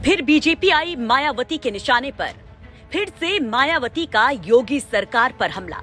फिर बीजेपी आई मायावती के निशाने पर। फिर से मायावती का योगी सरकार पर हमला।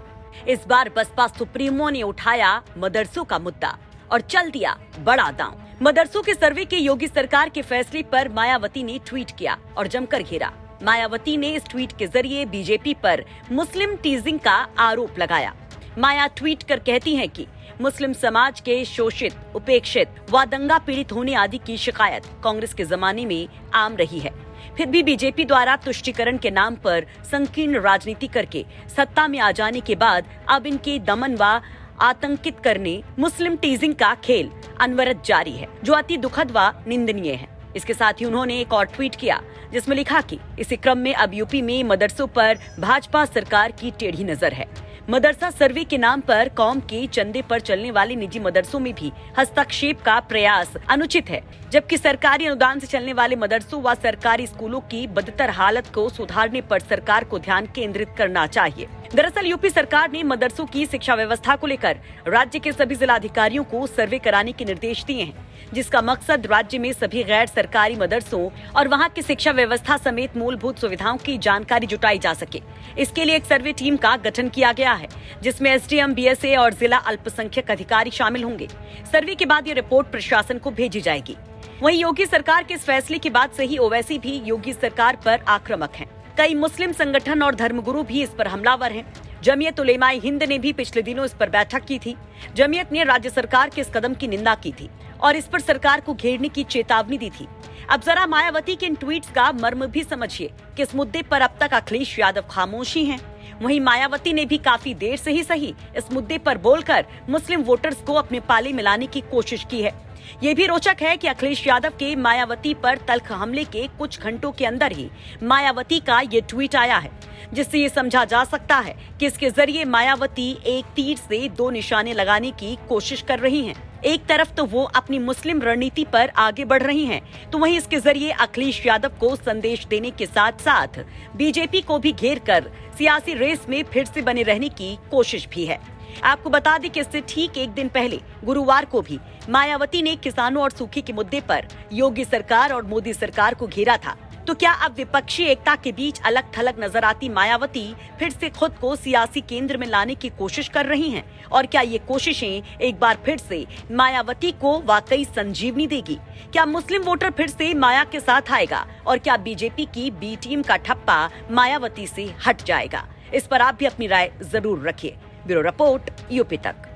इस बार बसपा सुप्रीमो ने उठाया मदरसों का मुद्दा और चल दिया बड़ा दांव। मदरसों के सर्वे के योगी सरकार के फैसले पर मायावती ने ट्वीट किया और जमकर घेरा। मायावती ने इस ट्वीट के जरिए बीजेपी पर मुस्लिम टीजिंग का आरोप लगाया। माया ट्वीट कर कहती हैं कि मुस्लिम समाज के शोषित, उपेक्षित व दंगा पीड़ित होने आदि की शिकायत कांग्रेस के जमाने में आम रही है। फिर भी बीजेपी द्वारा तुष्टीकरण के नाम पर संकीर्ण राजनीति करके सत्ता में आ जाने के बाद अब इनके दमन व आतंकित करने, मुस्लिम टीजिंग का खेल अनवरत जारी है, जो अति दुखद व निंदनीय है। इसके साथ ही उन्होंने एक और ट्वीट किया जिसमें लिखा कि इसी क्रम में अब यूपी में मदरसों पर भाजपा सरकार की टेढ़ी नजर है। मदरसा सर्वे के नाम पर कौम के चंदे पर चलने वाले निजी मदरसों में भी हस्तक्षेप का प्रयास अनुचित है, जबकि सरकारी अनुदान से चलने वाले मदरसों व सरकारी स्कूलों की बदतर हालत को सुधारने पर सरकार को ध्यान केंद्रित करना चाहिए। दरअसल यूपी सरकार ने मदरसों की शिक्षा व्यवस्था को लेकर राज्य के सभी जिलाधिकारियों को सर्वे कराने के निर्देश दिए हैं, जिसका मकसद राज्य में सभी गैर सरकारी मदरसों और वहां की शिक्षा व्यवस्था समेत मूलभूत सुविधाओं की जानकारी जुटाई जा सके। इसके लिए एक सर्वे टीम का गठन किया गया है, जिसमें एसडीएम, बीएसए और जिला अल्पसंख्यक अधिकारी शामिल होंगे। सर्वे के बाद ये रिपोर्ट प्रशासन को भेजी जाएगी। वहीं योगी सरकार के इस फैसले के बाद से ही ओवैसी भी योगी सरकार पर आक्रामक हैं। कई मुस्लिम संगठन और धर्मगुरु भी इस पर हमलावर हैं। जमीयत उलेमाए हिंद ने भी पिछले दिनों इस पर बैठक की थी। जमीयत ने राज्य सरकार के इस कदम की निंदा की थी और इस पर सरकार को घेरने की चेतावनी दी थी। अब जरा मायावती के इन ट्वीट्स का मर्म भी समझिए कि इस मुद्दे पर अब तक अखिलेश यादव खामोश ही हैं। वहीं मायावती ने भी काफी देर से ही सही इस मुद्दे पर बोलकर मुस्लिम वोटर्स को अपने पाले में लाने की कोशिश की है। ये भी रोचक है कि अखिलेश यादव के मायावती पर तल्ख हमले के कुछ घंटों के अंदर ही मायावती का ये ट्वीट आया है, जिससे ये समझा जा सकता है कि इसके जरिए मायावती एक तीर से दो निशाने लगाने की कोशिश कर रही हैं। एक तरफ तो वो अपनी मुस्लिम रणनीति पर आगे बढ़ रही हैं, तो वहीं इसके जरिए अखिलेश यादव को संदेश देने के साथ साथ बीजेपी को भी घेर कर सियासी रेस में फिर से बने रहने की कोशिश भी है। आपको बता दें कि इससे ठीक एक दिन पहले गुरुवार को भी मायावती ने किसानों और सूखे के मुद्दे पर योगी सरकार और मोदी सरकार को घेरा था। तो क्या अब विपक्षी एकता के बीच अलग थलग नजर आती मायावती फिर से खुद को सियासी केंद्र में लाने की कोशिश कर रही हैं? और क्या ये कोशिशें एक बार फिर से मायावती को वाकई संजीवनी देगी? क्या मुस्लिम वोटर फिर से माया के साथ आएगा और क्या बीजेपी की बी टीम का ठप्पा मायावती से हट जाएगा? इस पर आप भी अपनी राय जरूर रखिए। ब्यूरो रिपोर्ट, यूपी तक।